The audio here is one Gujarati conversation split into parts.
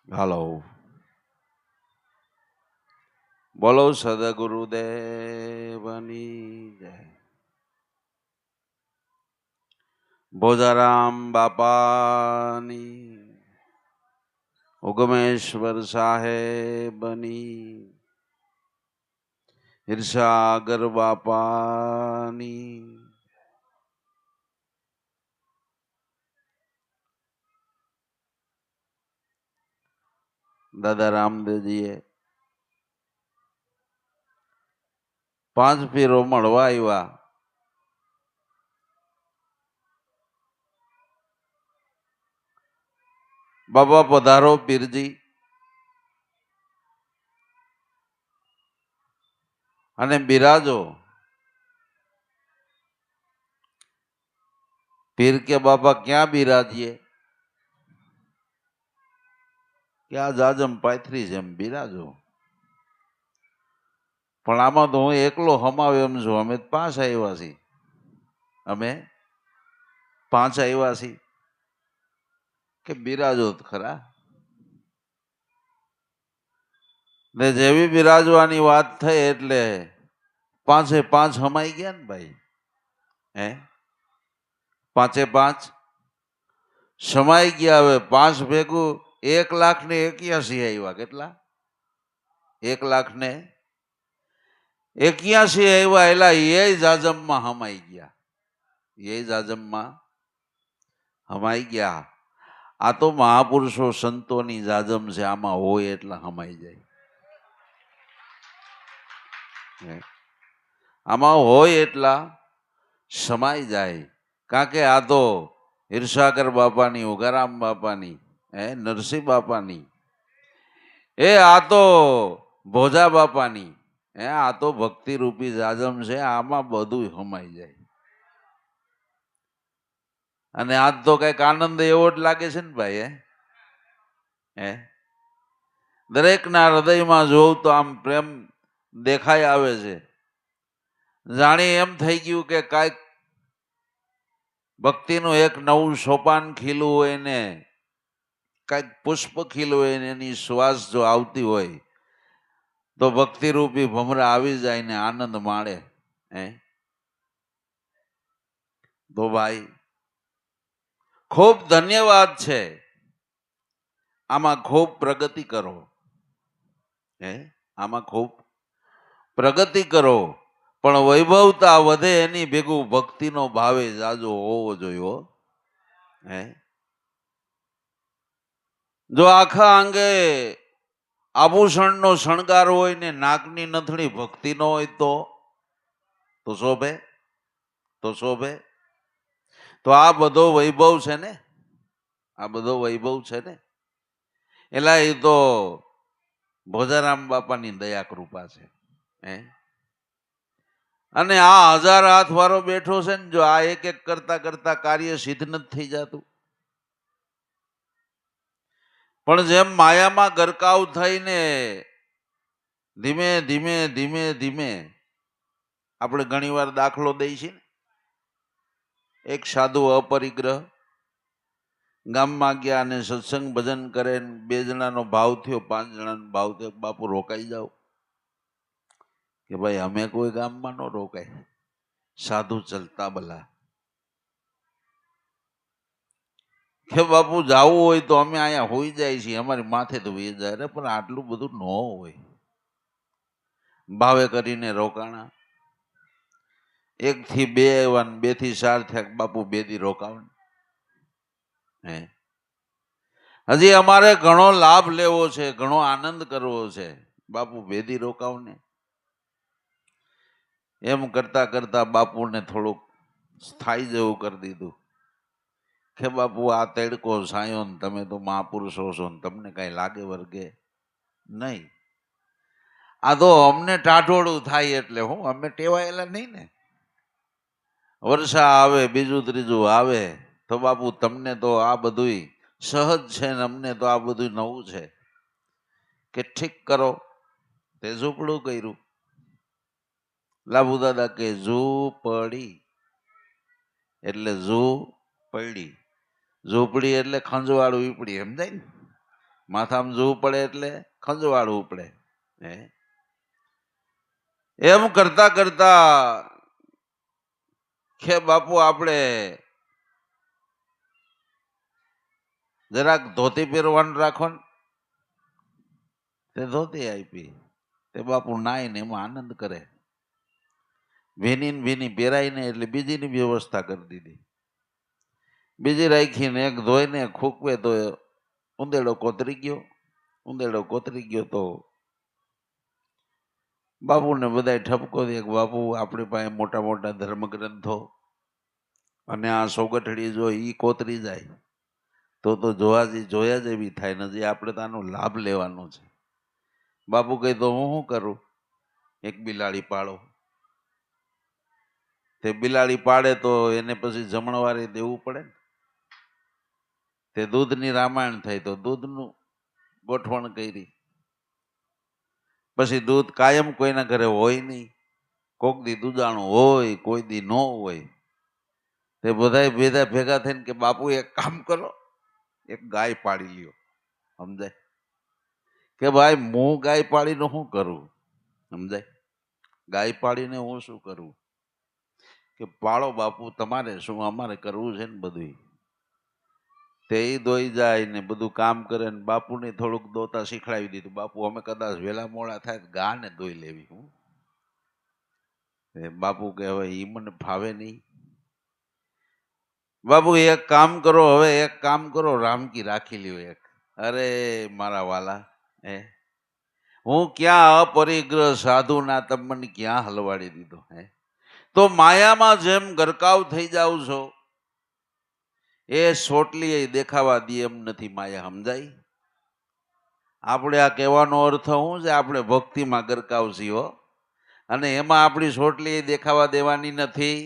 હાલો. બોલો સદગુરુદેવની જય. ભોજારામ બાપાની, ઉગમેશ્વર સાહેબની, હિરસાગર બાપાની. દાદા રામદેવજીએ 5 પીરો મળવા આવ્યા. બાબા પધારો પીરજી. અને બિરાજો. પીર કે બાપા ક્યાં બિરાજીએ? ક્યાં જાજમ પાથરી છે એમ બિરાજો. પણ આમાં તો હું એકલો હમાવ એમ છું. અમે 5 આવ્યા છીએ. અમે 5 આવ્યા છીએ કે બિરાજો ખરા. ને જેવી બિરાજવાની વાત થઈ એટલે 5 હમાઈ ગયા ને ભાઈ. 5 સમાઈ ગયા. હવે 5 ભેગું 1,81,000 આવ્યા. કેટલા? 1,81,000 આવ્યા. એલા એ જાજમમાં હમાઈ ગયા. એ જાજમમાં હમાઈ ગયા. આ તો મહાપુરુષો સંતોની જાજમ છે. આમાં હોય એટલા હમાઈ જાય. આમાં હોય એટલા સમાઈ જાય. કારણ કે આ તો હિરસાગર બાપાની, ઉગારામ બાપાની, નરસિંહ બાપાની, આ તો ભોજા બાપાની, આ તો ભક્તિ રૂપી જાજમ છે. આમાં બધું હમાઈ જાય. અને આજ તો કઈક આનંદ એવો જ લાગે છે ને ભાઈ. દરેકના હૃદયમાં જોઉં તો આમ પ્રેમ દેખાઈ આવે છે. જાણી એમ થઈ ગયું કે કાંઈક ભક્તિનું એક નવું સોપાન ખીલું હોય ને કાંઈક પુષ્પ ખીલું હોય ને એની શ્વાસ જો આવતી હોય તો ભક્તિરૂપી ભમરા આવી જાય ને આનંદ માણે. તો ભાઈ ખૂબ ધન્યવાદ છે. આમાં ખૂબ પ્રગતિ કરો. આમાં ખૂબ પ્રગતિ કરો. પણ વૈભવતા વધે એની ભેગું ભક્તિનો ભાવે જાજો હોવો જોઈએ. જો આખા અંગે આભૂષણનો શણગાર હોય ને નાકની નથણી ભક્તિ ન હોય તો શોભે? તો શોભે? તો આ બધો વૈભવ છે ને, આ બધો વૈભવ છે ને, એલા એ તો ભોજારામ બાપાની દયા કૃપા છે. અને આ 1000 હાથ વાળો બેઠો છે ને, જો આ એક કરતા કરતા કાર્ય સિદ્ધ નથી થઈ જતું. પણ જેમ માયામાં ગરકાવ થઈને ધીમે ધીમે ધીમે ધીમે આપણે ઘણી વાર દાખલો દઈ છીએ. એક સાધુ અપરિગ્રહ ગામમાં ગયા અને સત્સંગ ભજન કરે. 2 જણાનો ભાવ થયો, 5 જણાનો ભાવ થયો. બાપુ રોકાઈ જાઓ. કે ભાઈ અમે કોઈ ગામમાં ન રોકાય. સાધુ ચલતા ભલા. કે બાપુ જવું હોય તો અમે અહીંયા હોઈ જાય છીએ, અમારી માથે તો વી જાય. પણ આટલું બધું ન હોય. ભાવે કરીને રોકાણા. 1 થી 2 આવ્યા, 2 થી 4 થયા. બાપુ 2 દી રોકાવ. હજી અમારે ઘણો લાભ લેવો છે, ઘણો આનંદ કરવો છે. બાપુ 2 દી રોકાવ ને. એમ કરતા કરતા બાપુને થોડુંક સ્થાયી જેવું કરી દીધું. કે બાપુ આ તડકો સાયો ને તમે તો મહાપુરુષો છો ને તમને કઈ લાગે વર્ગે નહીં. આ તો અમને ટાઢોળું થાય એટલે હું અમે ટેવાયેલા નહીં ને. વર્ષા આવે, બીજું ત્રીજું આવે તો બાપુ તમને તો આ બધું સહજ છે ને અમને તો આ બધું નવું છે. કે ઠીક કરો. તે ઝૂંપડું કર્યું. લાભુ દાદા કે ઝૂંપડી એટલે ઝૂંપડી. ઝૂંપડી એટલે ખંજવાળું ઈપડી, સમજાય ને. માથામાં જોવું પડે એટલે ખંજવાળવું પડે. હે એમ કરતા કરતા કે બાપુ આપણે જરાક ધોતી પહેરવાનું રાખો ને, તે ધોતી આપી. તે બાપુ નાઈને એમાં આનંદ કરે. ભીની ને ભીની પહેરાય ને એટલે બીજીની વ્યવસ્થા કરી દીધી. બીજી રાખીને એક ધોઈને ખૂકવે તો ઉંદેડો કોતરી ગયો. ઉંદેડો કોતરી ગયો તો બાપુને બધા ઠપકો દે કે બાપુ આપણી પાસે મોટા મોટા ધર્મગ્રંથો અને આ સોગઠડી જો ઈ કોતરી જાય તો જોયા જેવી થાય ને, જે આપણે તો આનો લાભ લેવાનો છે. બાપુ કહે તો હું શું કરું? એક બિલાડી પાડો. તે બિલાડી પાડે તો એને પછી જમણવારે દેવું પડે ને. તે દૂધની રામાયણ થઈ તો દૂધનું ગોઠવણ કરી. પછી દૂધ કાયમ કોઈના ઘરે હોય નહીં, કોક દી દૂધાણું હોય, કોઈ દી ન હોય. તે બધા ભેગા થઈને કે બાપુ એક કામ કરો, એક ગાય પાડી લ્યો. સમજાય કે ભાઈ હું ગાય પાડીને શું કરું? સમજાય ગાય પાડીને હું શું કરું? કે પાળો બાપુ, તમારે શું, અમારે કરવું છે ને બધું. તે દોઈ જાય ને બધું કામ કરે ને બાપુને થોડુંક દોતા શીખડાવી દીધું. બાપુ અમે કદાચ વેલા મોડા થાય ગા ને દોઈ લેવી. હું બાપુ કે હવે ઈ મને ફાવે નહીં. બાપુ એક કામ કરો, હવે એક કામ કરો, રામકી રાખી લ્યો એક. અરે મારા વાલા, હું ક્યાં અપરિગ્રહ સાધુ ના તમને ક્યાં હલવાડી દીધો? તો માયામાં જેમ ગરકાવ થઈ જાવ છો, એ સોટલી દેખાવા દે એમ નથી માયા. સમજાય? આપણે આ કહેવાનો અર્થ શું છે? આપણે ભક્તિમાં ગરકાવ છીએ અને એમાં આપણી સોટલી દેખાવા દેવાની નથી.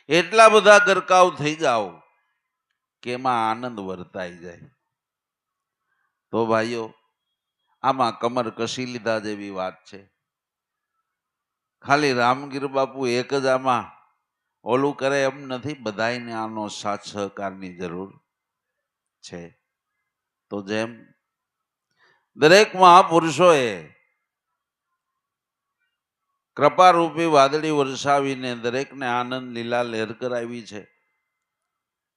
એટલા બધા ગરકાવ થઈ જાઓ કે એમાં આનંદ વર્તાઈ જાય. તો ભાઈઓ, આમાં કમર કસી લીધા જેવી વાત છે. ખાલી રામગીર બાપુ એક જ આમાં ઓલું કરે એમ નથી, બધાને આનો સાથ સહકારની જરૂર છે. તો જેમ દરેક મહાપુરુષોએ કૃપારૂપી વાદળી વરસાવીને દરેકને આનંદ લીલા લહેર કરાવી છે,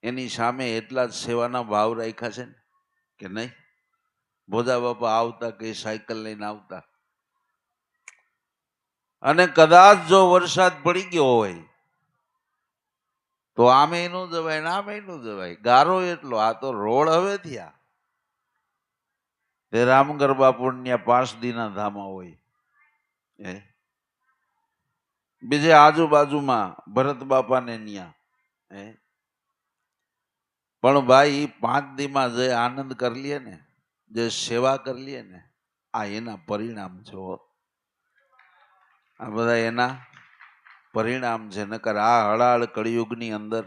એની સામે એટલા જ સેવાના ભાવ રાખ્યા છે ને કે નહીં? ભોજા બાપા આવતા કે સાયકલ લઈને આવતા, અને કદાચ જો વરસાદ પડી ગયો હોય તો આમે નું જવાય ને આમે નું જવાય. ગારો એટલો, આ તો રોડ હવે થયા. તે રામગર બાપુ ત્યાં 5 દીના ધામા હોય. બીજે આજુબાજુમાં ભરત બાપાને ન્યા. પણ ભાઈ 5 દીમાં જે આનંદ કરી લે ને, જે સેવા કરી લે ને, આ એના પરિણામ છે. આ બધા એના પરિણામ છે. નકર આ હળાળ કળિયુગની અંદર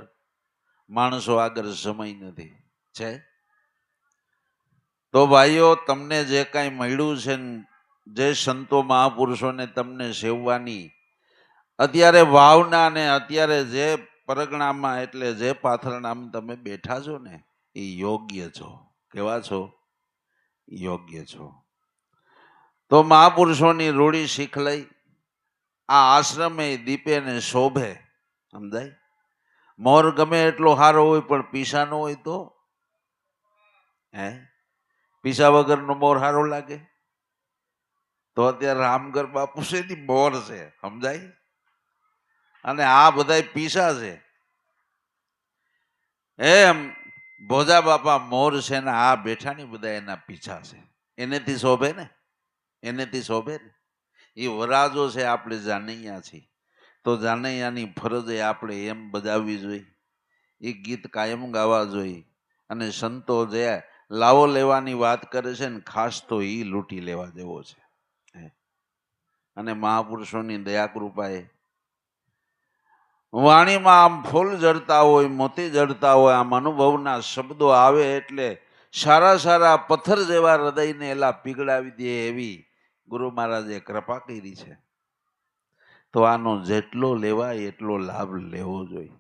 માણસો આગળ સમય નથી છે. તો ભાઈઓ, તમને જે કાંઈ મળ્યું છે ને, જે સંતો મહાપુરુષોને તમને સેવવાની અત્યારે ભાવના ને અત્યારે જે પરગણામાં એટલે જે પાથરણામાં તમે બેઠા છો ને, એ યોગ્ય છો. કેવા છો? યોગ્ય છો. તો મહાપુરુષોની રૂડી શીખ લઈ આ આશ્રમે દીપે ને શોભે. સમજાય? મોર ગમે એટલો સારો હોય પણ પીસા ન હોય તો પીસા વગરનો મોર સારો લાગે? તો અત્યારે રામગર બાપુ છે ને મોર છે. સમજાય? અને આ બધા પીસા છે. એમ ભોજા બાપા મોર છે ને આ બેઠા ની બધા એના પીછા છે. એનેથી શોભે ને, એનેથી શોભે ને. એ વરાજો છે, આપણે જાનૈયા છીએ. તો જાનૈયાની ફરજ આપણે એમ બજાવવી જોઈએ. એ ગીત કાયમ ગાવા જોઈએ. અને સંતો જે લાવો લેવાની વાત કરે છે ને, ખાસ તો એ લૂંટી લેવા જેવો છે. અને મહાપુરુષોની દયા કૃપાએ વાણીમાં આમ ફૂલ જડતા હોય, મોતી જડતા હોય, આમ અનુભવના શબ્દો આવે એટલે સારા સારા પથ્થર જેવા હૃદયને એલા પીગળાવી દે એવી ગુરુ મહારાજે કૃપા કરી છે. તો આનો જેટલો લેવાય એટલો લાભ લેવો જોઈએ.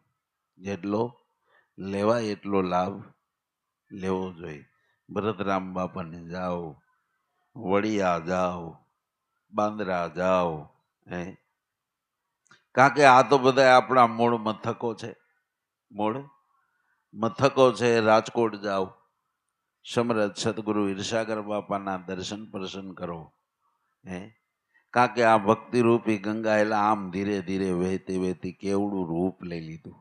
જેટલો લેવાય એટલો લાભ લેવો જોઈએ. ભરતરામ બાપાને જાઓ, વડિયા જાઓ, બાંદ્રા જાઓ, હે, કારણ કે આ તો બધા આપણા મૂળ મથકો છે. મૂળ મથકો છે. રાજકોટ જાઓ, સમરથ સદગુરુ ઈર્ષાગર બાપાના દર્શન પ્રસન્ન કરો, હે, કારણ કે આ ભક્તિરૂપી ગંગા એલા આમ ધીરે ધીરે વહેતી વહેતી કેવડું રૂપ લઈ લીધું.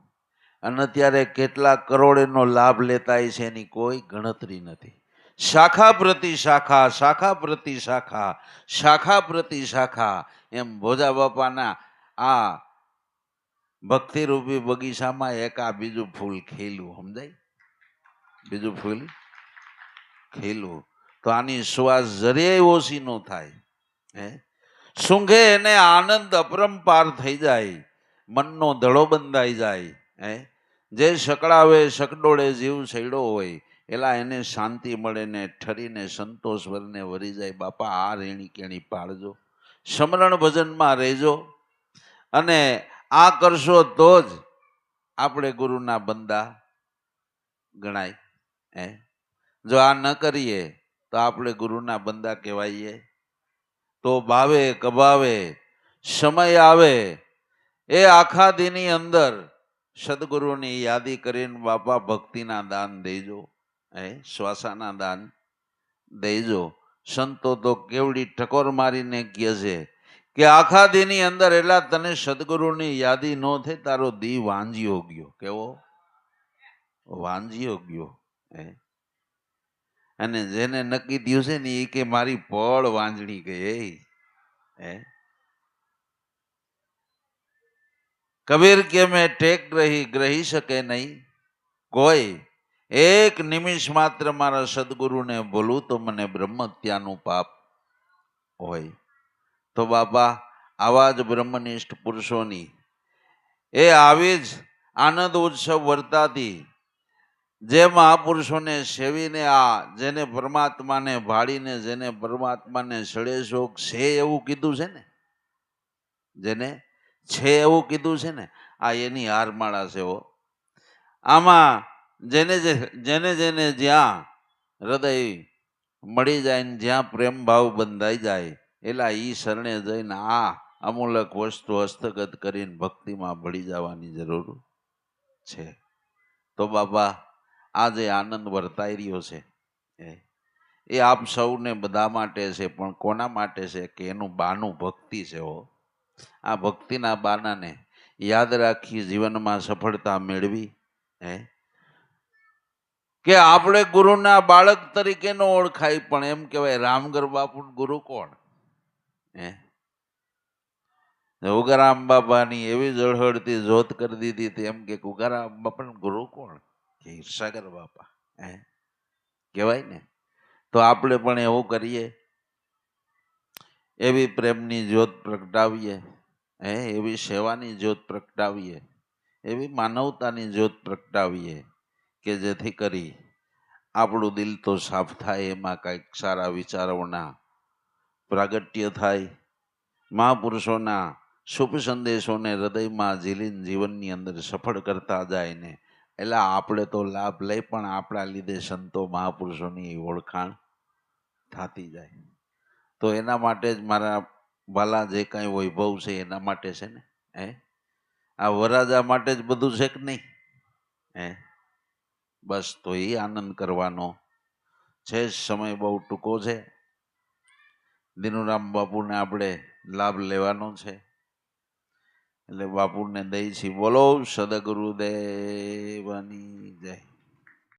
અને અત્યારે કેટલા કરોડનો લાભ લેતા છે એની કોઈ ગણતરી નથી. શાખા પ્રતિ શાખા, શાખા પ્રતિ શાખા, શાખા પ્રતિ શાખા, એમ ભોજા બાપાના આ ભક્તિરૂપી બગીચામાં એક આ બીજું ફૂલ ખીલ્યું. સમજાય? બીજું ફૂલ ખીલ્યું તો આની શ્વાસ જરીય ઓછી ન થાય. હે, સૂંઘે એને આનંદ અપરંપાર થઈ જાય, મનનો ધડો બંધાઈ જાય. હે, જે શકડાવે શકડોળે જીવ છેડો હોય એલા એને શાંતિ મળે ને ઠરીને સંતોષ વરને વરી જાય. બાપા આ રેણી કેણી પાળજો, સમરણ ભજનમાં રહેજો, અને આ કરશો તો જ આપણે ગુરુના બંદા ગણાય. હે, જો આ ન કરીએ તો આપણે ગુરુના બંદા કહેવાઈએ. તો ભાવે કભાવે સમય આવે એ આખા દીની અંદર સદગુરુની યાદી કરીને બાપા ભક્તિના દાન દેજો, હે, શ્વાસાના દાન દેજો. સંતો તો કેવડી ટકોર મારીને કહે છે કે આખા દીની અંદર એટલા તને સદગુરુની યાદી ન થઈ તારો દી વાંજ્યો ગયો. કેવો? વાંજ્યો ગયો. હે, અને જેને નક્કી થયું છે ને એ કે મારી પળ વાંજણી ગઈ. હે, કબીર કે મેં ટેક રહી ગ્રહી શકે નહીં કોઈ, એક નિમિષ માત્ર મારા સદગુરુને બોલું તો મને બ્રહ્મહત્યાનું પાપ હોય. તો બાપા આવા જ બ્રહ્મનિષ્ઠ પુરુષોની એ આવી જ આનંદ ઉત્સવ વર્તાતી જે મહાપુરુષોને સેવીને આ જેને પરમાત્માને ભાળીને જેને પરમાત્માને સડે શોખ છે એવું કીધું છે ને, જેને છે એવું કીધું છે ને, આ એની હારમાળા છે. આમાં જેને જેને જ્યાં હૃદય મળી જાય ને જ્યાં પ્રેમ ભાવ બંધાઈ જાય એલા ઈ શરણે જઈને આ અમૂલક વસ્તુ હસ્તગત કરીને ભક્તિમાં ભળી જવાની જરૂર છે. તો બાપા આ જે આનંદ વર્તાઈ રહ્યો છે એ આપ સૌને બધા માટે છે. પણ કોના માટે છે કે એનું બાનું ભક્તિ છે. આ ભક્તિના બાનાને યાદ રાખી જીવનમાં સફળતા મેળવી, હે, કે આપણે ગુરુના બાળક તરીકે નો ઓળખાય પણ એમ કહેવાય રામગર બાપુ ગુરુ કોણ? હે, ઉગારામ બાપાની એવી ઝળહળતી જોત કરી દીધી એમ કે ઉગારામ બાપા ગુરુ કોણ? કે ઈર્ષાગર બાપા. હે, કહેવાય ને. તો આપણે પણ એવું કરીએ, એવી પ્રેમની જ્યોત પ્રગટાવીએ, હે, એવી સેવાની જ્યોત પ્રગટાવીએ, એવી માનવતાની જ્યોત પ્રગટાવીએ કે જેથી કરી આપણું દિલ તો સાફ થાય, એમાં કંઈક સારા વિચારોના પ્રાગટ્ય થાય, મહાપુરુષોના શુભ સંદેશોને હૃદયમાં ઝીલીને જીવનની અંદર સફળ કરતા જાય ને એટલે આપણે તો લાભ લઈ પણ આપણા લીધે સંતો મહાપુરુષોની ઓળખાણ થતી જાય. તો એના માટે જ મારા વાલા જે કાંઈ વૈભવ છે એના માટે છે ને, હે, આ વરાજા માટે જ બધું છે કે નહીં? હે, બસ તો એ આનંદ કરવાનો છે. સમય બહુ ટૂંકો છે. દિનુરામ બાપુને આપણે લાભ લેવાનો છે એટલે બાપુને દઈ છી. બોલો સદગુરુદેવની જય.